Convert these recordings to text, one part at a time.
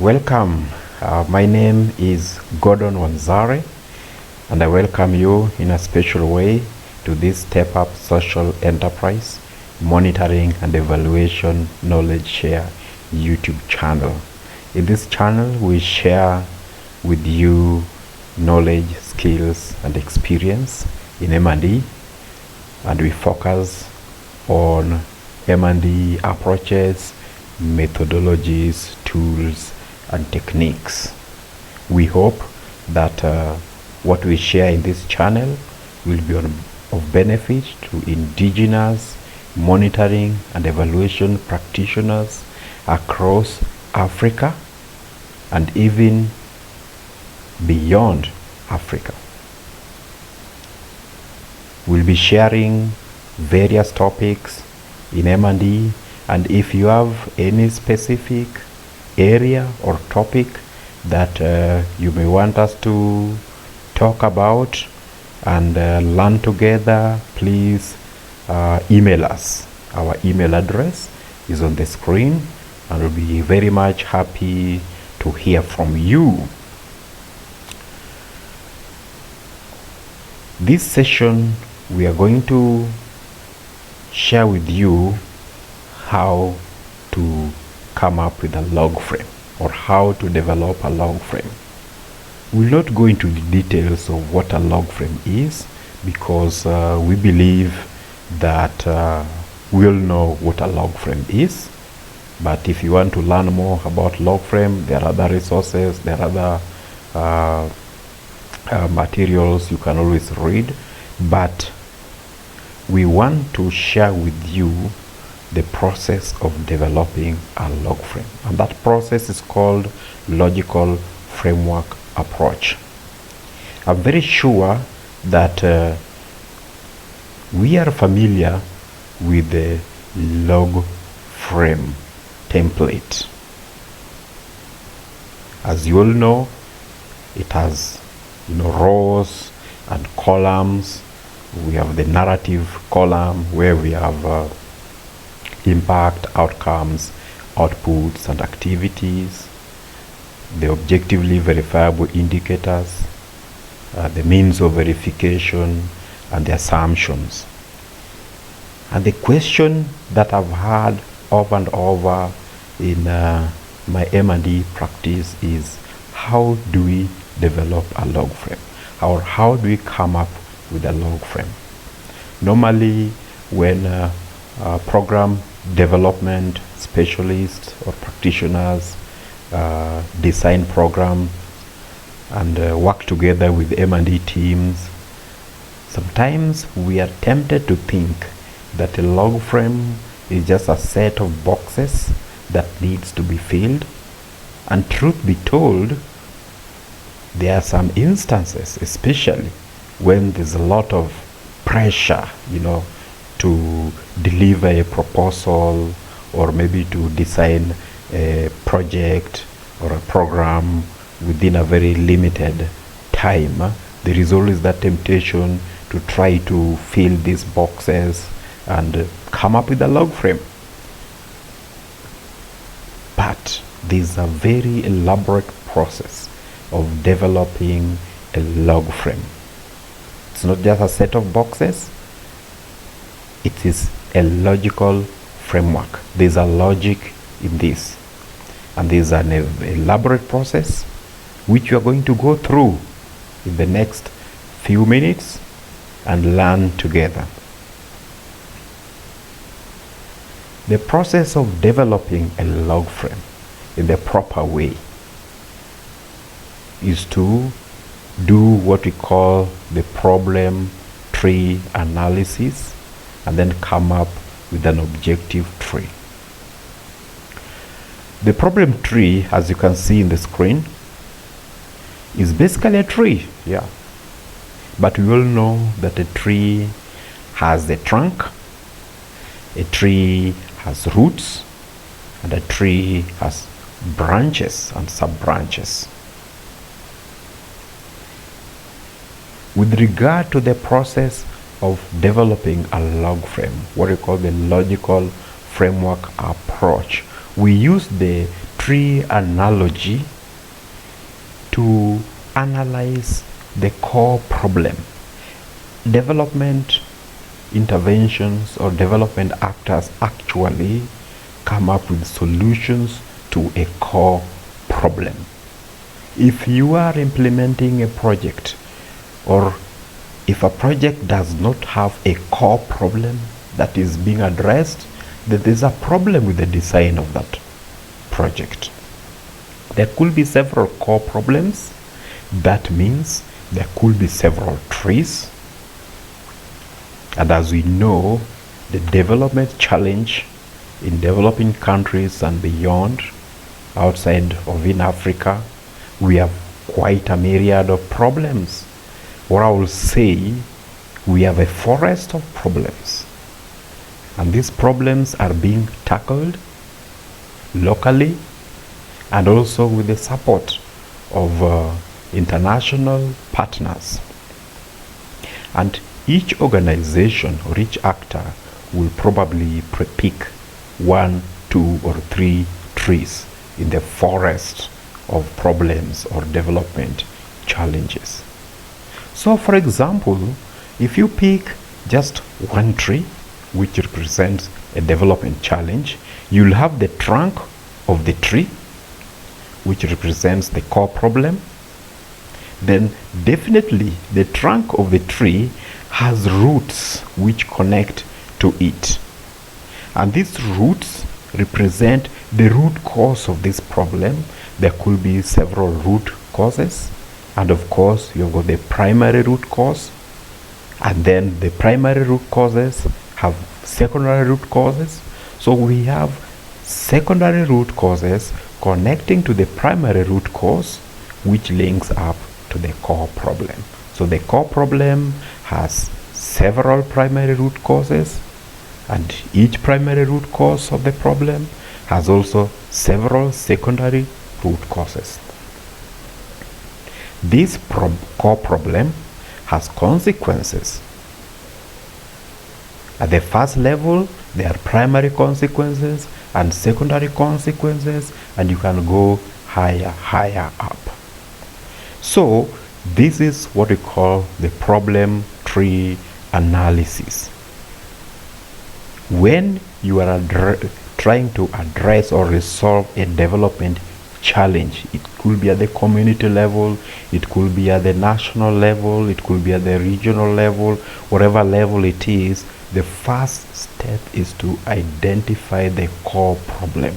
Welcome. My name is Gordon Wanzare, and I welcome you in a special way to this Step Up Social Enterprise Monitoring and Evaluation Knowledge Share YouTube channel. In this channel, we share with you knowledge, skills, and experience in M&E, and we focus on M&E approaches, methodologies, tools, and techniques. We hope that what we share in this channel will be of benefit to indigenous monitoring and evaluation practitioners across Africa and even beyond Africa. We'll be sharing various topics in M&E, and if you have any specific area or topic that you may want us to talk about and learn together, please email us. Our email address is on the screen, and we'll be very much happy to hear from you. This session, we are going to share with you how to come up with a log frame or how to develop a log frame. We'll not go into the details of what a log frame is, because we believe that we all know what a log frame is. But if you want to learn more about log frame, there are other resources, there are other materials you can always read. But we want to share with you the process of developing a log frame, and that process is called logical framework approach. I'm very sure that we are familiar with the log frame template. As you all know, it has rows and columns. We have the narrative column where we have impact, outcomes, outputs, and activities, the objectively verifiable indicators, the means of verification, and the assumptions. And the question that I've had over and over in my M&E practice is, how do we develop a log frame? Or how do we come up with a log frame? Normally, when program development specialists or practitioners design programs and work together with M&E teams, sometimes we are tempted to think that a log frame is just a set of boxes that needs to be filled. And truth be told, there are some instances, especially when there's a lot of pressure, to deliver a proposal or maybe to design a project or a program within a very limited time. There is always that temptation to try to fill these boxes and come up with a log frame. But there's a very elaborate process of developing a log frame. It's not just a set of boxes. It is a logical framework. There's a logic in this, and there's an elaborate process which you are going to go through in the next few minutes and learn together. The process of developing a log frame in the proper way is to do what we call the problem tree analysis, and then come up with an objective tree. The problem tree, as you can see in the screen, is basically a tree, but we all know that a tree has the trunk, a tree has roots, and a tree has branches and sub-branches. With regard to the process of developing a log frame, what we call the logical framework approach, we use the tree analogy to analyze the core problem. Development interventions or development actors actually come up with solutions to a core problem. If you are implementing a project, or if a project does not have a core problem that is being addressed, then there's a problem with the design of that project. There could be several core problems. That means there could be several trees. And as we know, the development challenge in developing countries and beyond, outside of in Africa, we have quite a myriad of problems. Or I will say, we have a forest of problems. And these problems are being tackled locally and also with the support of international partners. And each organization or each actor will probably pick 1, 2, or 3 trees in the forest of problems or development challenges. So for example, if you pick just one tree which represents a development challenge, you'll have the trunk of the tree which represents the core problem. Then definitely the trunk of the tree has roots which connect to it. And these roots represent the root cause of this problem. There could be several root causes. And of course, you've got the primary root cause. And then the primary root causes have secondary root causes. So we have secondary root causes connecting to the primary root cause, which links up to the core problem. So the core problem has several primary root causes, and each primary root cause of the problem has also several secondary root causes. This core problem has consequences. At the first level, there are primary consequences and secondary consequences, and you can go higher up. So this is what we call the problem tree analysis. When you are trying to address or resolve a development challenge, it could be at the community level, it could be at the national level, it could be at the regional level, whatever level it is, the first step is to identify the core problem.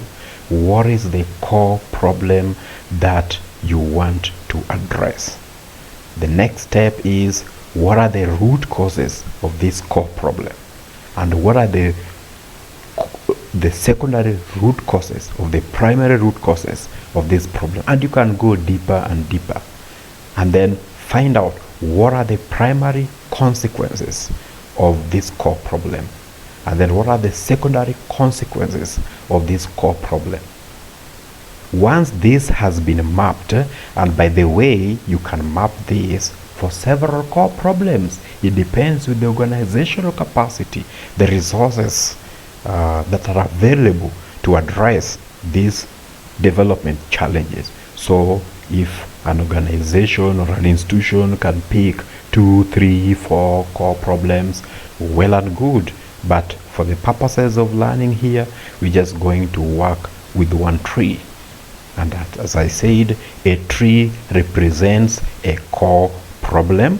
What is the core problem that you want to address? The next step is, what are the root causes of this core problem? And what are the secondary root causes of the primary root causes of this problem? And you can go deeper and deeper and then find out what are the primary consequences of this core problem, and then what are the secondary consequences of this core problem. Once this has been mapped, and by the way, you can map this for several core problems. It depends with the organizational capacity, the resources that are available to address these development challenges. So if an organization or an institution can pick 2, 3, 4 core problems, well and good. But for the purposes of learning here, we're just going to work with one tree. And that, as I said, a tree represents a core problem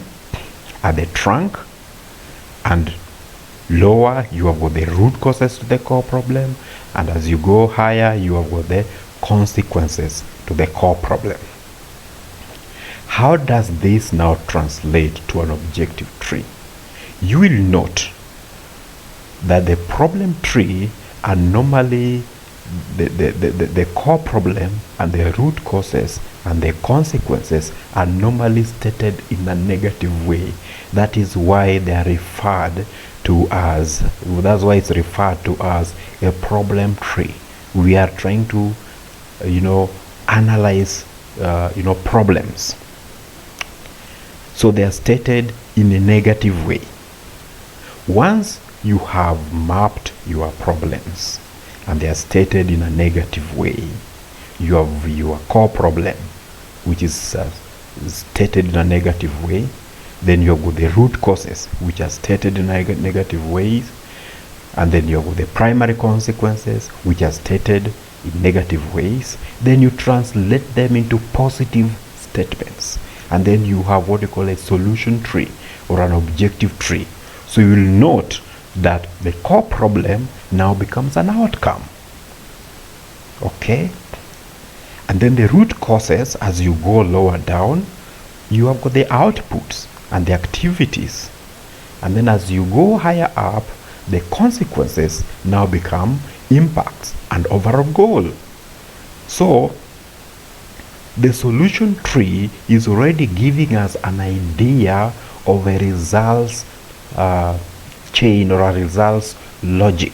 at the trunk, and lower you have got the root causes to the core problem, and as you go higher you have got the consequences to the core problem. How does this now translate to an objective tree? You will note that the problem tree are normally the core problem and the root causes and the consequences are normally stated in a negative way. That is why they are referred to as, that's why it's referred to as a problem tree. We are trying to, analyze, problems. So they are stated in a negative way. Once you have mapped your problems and they are stated in a negative way, you have your core problem, which is stated in a negative way. Then you have got the root causes, which are stated in negative ways. And then you have got the primary consequences, which are stated in negative ways. Then you translate them into positive statements. And then you have what you call a solution tree or an objective tree. So you will note that the core problem now becomes an outcome. Okay? And then the root causes, as you go lower down, you have got the outputs and the activities. And then as you go higher up, the consequences now become impacts and overall goal. So the solution tree is already giving us an idea of a results chain or a results logic,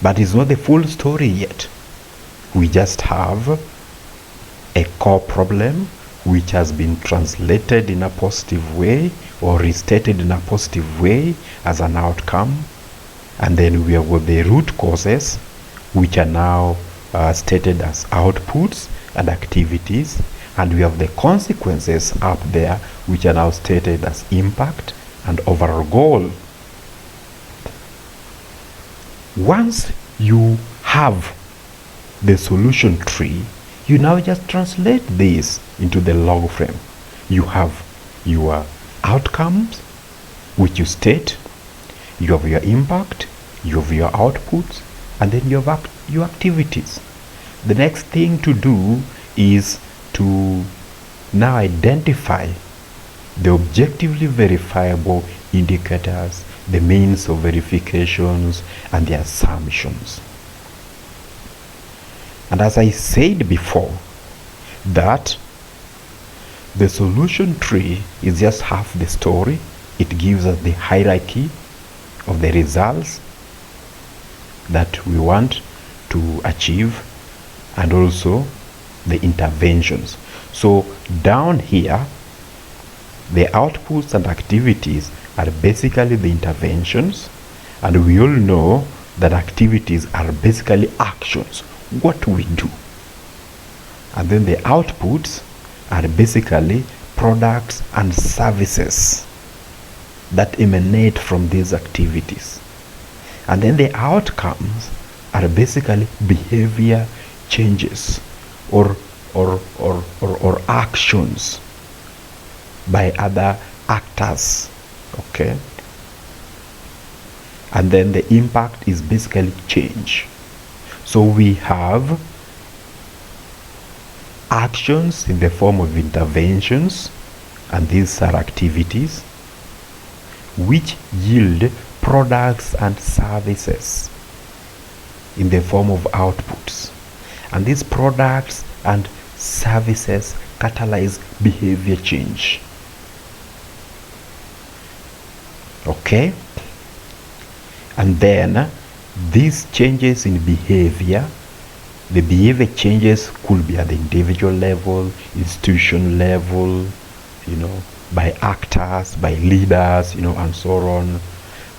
but it's not the full story yet. We just have a core problem which has been translated in a positive way or restated in a positive way as an outcome, and then we have got the root causes which are now stated as outputs and activities, and we have the consequences up there which are now stated as impact and overall goal. Once you have the solution tree, you now just translate this into the log frame. You have your outcomes which you state, you have your impact, you have your outputs, and then you have your activities. The next thing to do is to now identify the objectively verifiable indicators, the means of verifications, and the assumptions. And as I said before, that the solution tree is just half the story. It gives us the hierarchy of the results that we want to achieve, and also the interventions. So down here, the outputs and activities are basically the interventions, and we all know that activities are basically actions, what we do. And then the outputs are basically products and services that emanate from these activities. And then the outcomes are basically behavior changes or actions by other actors. Okay? And then the impact is basically change. So we have actions in the form of interventions, and these are activities which yield products and services in the form of outputs. And these products and services catalyze behavior change. Okay? And then these changes in behavior, the behavior changes could be at the individual level, institution level, by actors, by leaders, and so on.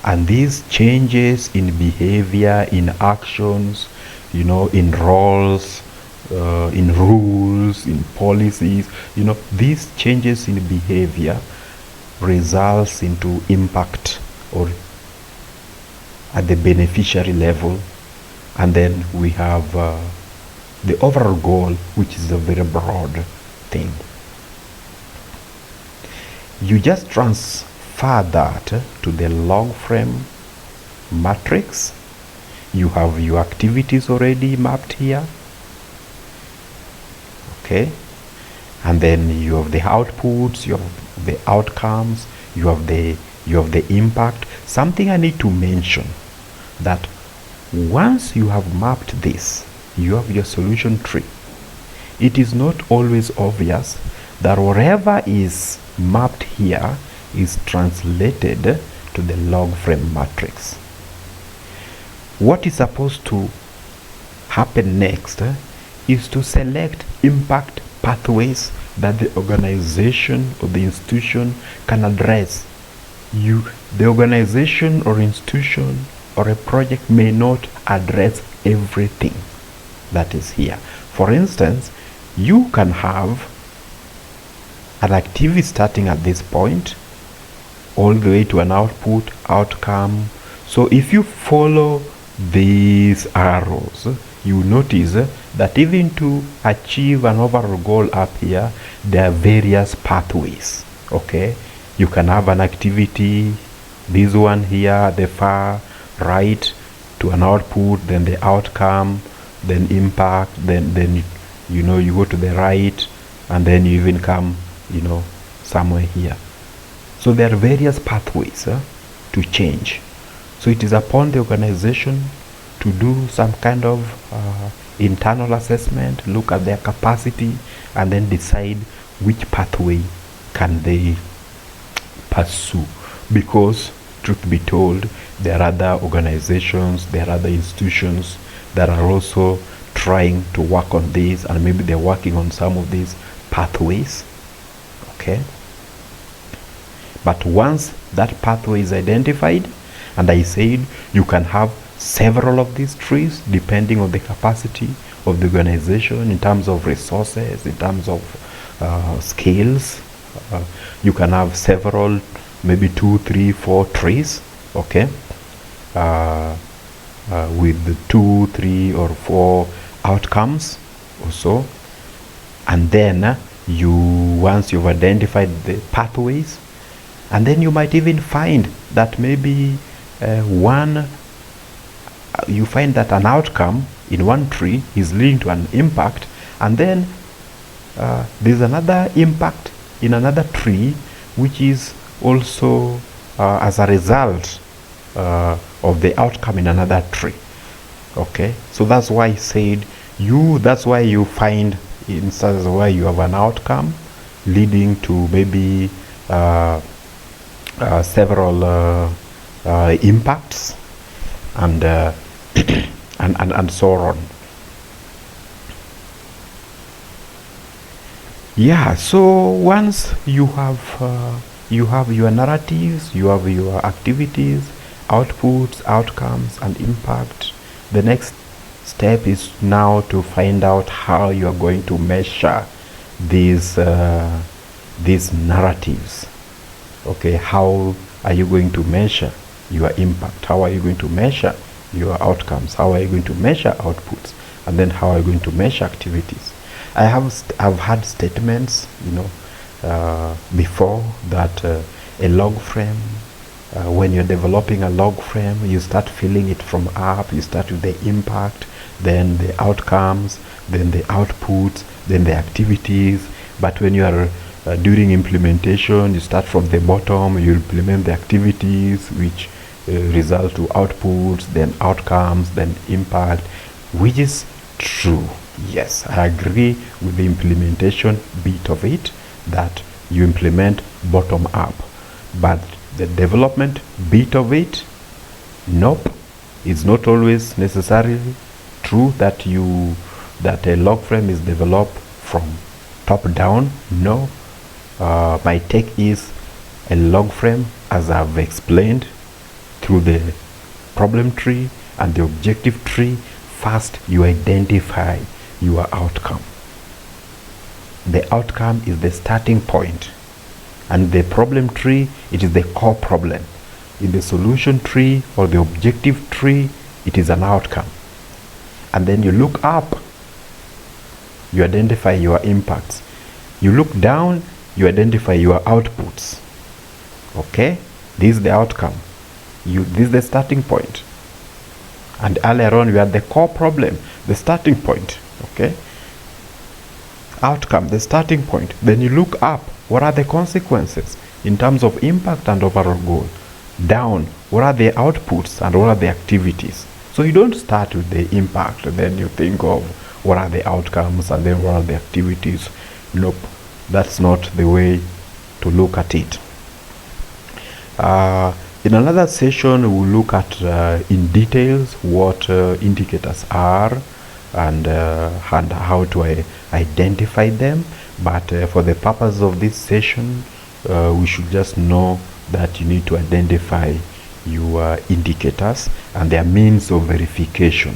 And these changes in behavior, in actions, in roles, in rules, in policies, these changes in behavior results into impact or at the beneficiary level. And then we have the overall goal, which is a very broad thing. You just transfer that to the log frame matrix. You have your activities already mapped here. Okay? And then you have the outputs, you have the outcomes, you have the impact. Something I need to mention, that once you have mapped this, you have your solution tree. It is not always obvious that whatever is mapped here is translated to the log frame matrix. What is supposed to happen next is to select impact pathways that the organization or the institution can address. The organization or institution or a project may not address everything. that is here. For instance, you can have an activity starting at this point all the way to an outcome. So if you follow these arrows, you notice that even to achieve an overall goal up here, there are various pathways. Okay, you can have an activity, this one here, the far right, to an output, then the outcome, then impact, then you know, you go to the right, and then you even come, you know, somewhere here. So there are various pathways to change. So it is upon the organization to do some kind of internal assessment, look at their capacity, and then decide which pathway can they pursue. Because, truth be told, there are other organizations, there are other institutions that are also trying to work on this, and maybe they're working on some of these pathways. Okay, but once that pathway is identified, and I said you can have several of these trees depending on the capacity of the organization in terms of resources, in terms of skills. You can have several, maybe 2, 3, 4 trees, okay, with 2, 3, or 4 outcomes or so. And then once you've identified the pathways, and then you might even find that maybe you find that an outcome in one tree is leading to an impact, and then there's another impact in another tree which is also as a result of the outcome in another tree. Okay, so that's why I said that's why you find instances where you have an outcome leading to maybe several impacts and and so on. Yeah, so once you have your narratives, you have your activities, outputs, outcomes, and impact, the next step is now to find out how you are going to measure these narratives. Okay, how are you going to measure your impact? How are you going to measure your outcomes? How are you going to measure outputs? And then how are you going to measure activities? I've had statements, before that a log frame, when you're developing a log frame, you start filling it from up. You start with the impact, then the outcomes, then the outputs, then the activities. But when you are during implementation, you start from the bottom. You implement the activities which result to outputs, then outcomes, then impact, which is true. Yes, I agree with the implementation bit of it, that you implement bottom up, but the development bit of it, nope, it's not always necessarily true that a log frame is developed from top down. No, my take is a log frame, as I've explained, through the problem tree and the objective tree. First, you identify your outcome. The outcome is the starting point, and the problem tree, it is the core problem. In the solution tree or the objective tree, it is an outcome. And then you look up, you identify your impacts. You look down, you identify your outputs. Okay, this is the outcome. This is the starting point. And earlier on, we had the core problem, the starting point. Okay, outcome, the starting point. Then you look up, what are the consequences in terms of impact and overall goal? Down, what are the outputs and what are the activities? So you don't start with the impact and then you think of what are the outcomes and then what are the activities. Nope, that's not the way to look at it. In another session, we'll look at in details what indicators are and how to identify them. But for the purpose of this session, we should just know that you need to identify your indicators and their means of verification.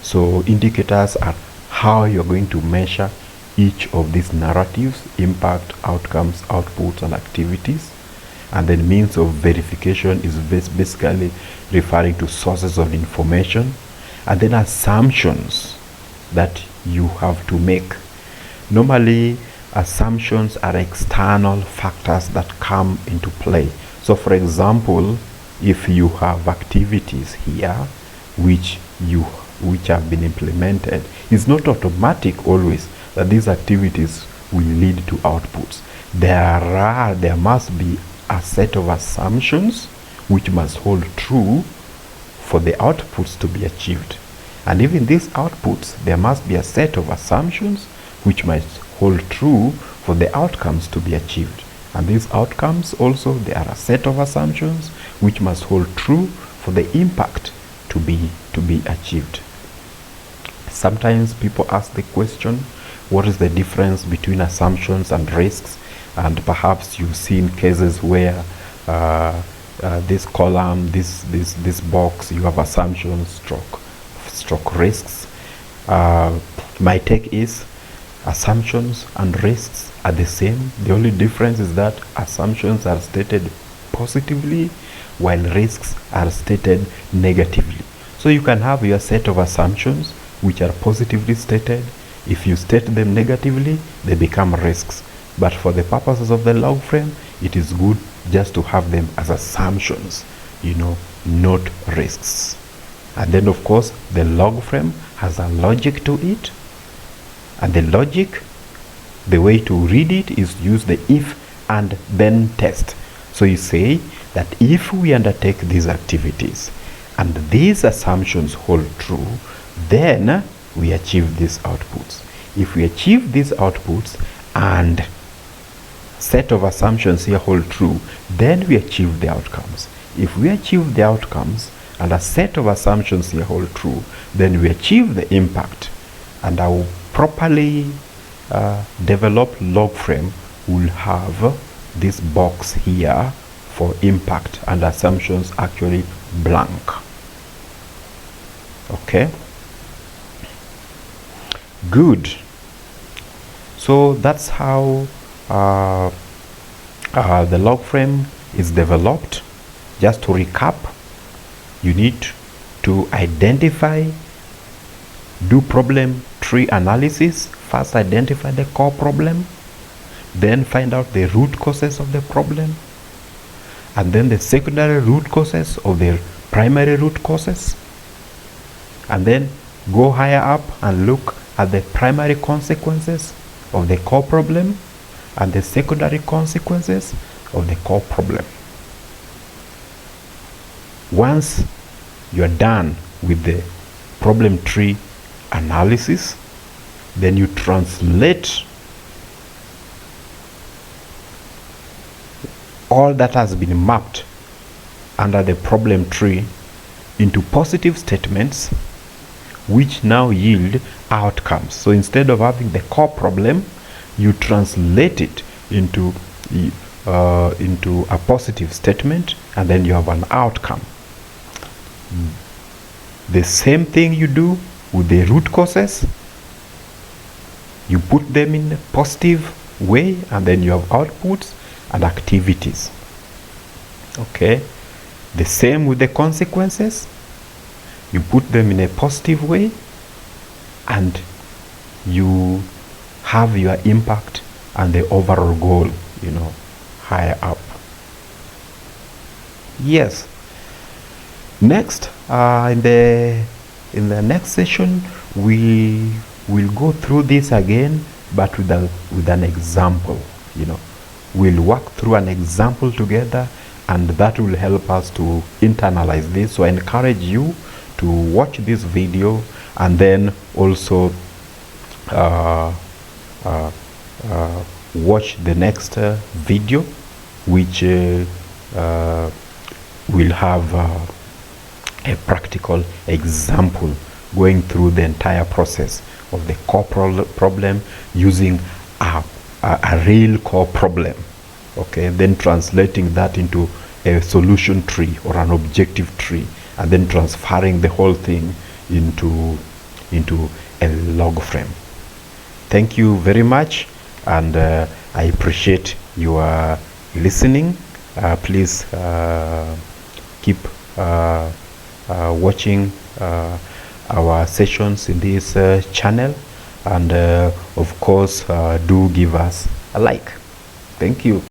So indicators are how you're going to measure each of these narratives: impact, outcomes, outputs, and activities. And then means of verification is basically referring to sources of information. And then assumptions that you have to make. Normally, assumptions are external factors that come into play. So for example, if you have activities here which have been implemented, it's not automatic always that these activities will lead to outputs. There must be a set of assumptions which must hold true for the outputs to be achieved. And even these outputs, there must be a set of assumptions which must hold true for the outcomes to be achieved. And these outcomes also, they are a set of assumptions which must hold true for the impact to be achieved. Sometimes people ask the question, what is the difference between assumptions and risks? And perhaps you've seen cases where this column, this box, you have assumptions stroke risks. My take is assumptions and risks are the same. The only difference is that assumptions are stated positively while risks are stated negatively. So you can have your set of assumptions which are positively stated. If you state them negatively, they become risks. But for the purposes of the log frame, it is good just to have them as assumptions, not risks. And then of course, the log frame has a logic to it. And the logic, the way to read it is use the if and then test. So you say that if we undertake these activities and these assumptions hold true, then we achieve these outputs. If we achieve these outputs and set of assumptions here hold true, then we achieve the outcomes. If we achieve the outcomes and a set of assumptions here hold true, then we achieve the impact. And our properly developed log frame will have this box here for impact and assumptions actually blank. Okay, good. So that's how the log frame is developed. Just to recap, you need to identify, do problem tree analysis. First identify the core problem, then find out the root causes of the problem, and then the secondary root causes of the primary root causes, and then go higher up and look at the primary consequences of the core problem and the secondary consequences of the core problem. Once you are done with the problem tree analysis, then you translate all that has been mapped under the problem tree into positive statements which now yield outcomes. So instead of having the core problem, you translate it into a positive statement, and then you have an outcome. The same thing you do with the root causes. You put them in a positive way, and then you have outputs and activities. Okay, the same with the consequences. You put them in a positive way, and you have your impact and the overall goal, higher up. Yes. Next, in the next session, we will go through this again, but with an example. We'll work through an example together, and that will help us to internalize this. So I encourage you to watch this video, and then also watch the next video, which will have a practical example going through the entire process of the core problem using a real core problem. Okay, then translating that into a solution tree or an objective tree, and then transferring the whole thing into a log frame. Thank you very much, and I appreciate your listening. Please keep watching our sessions in this channel, and of course do give us a like. Thank you.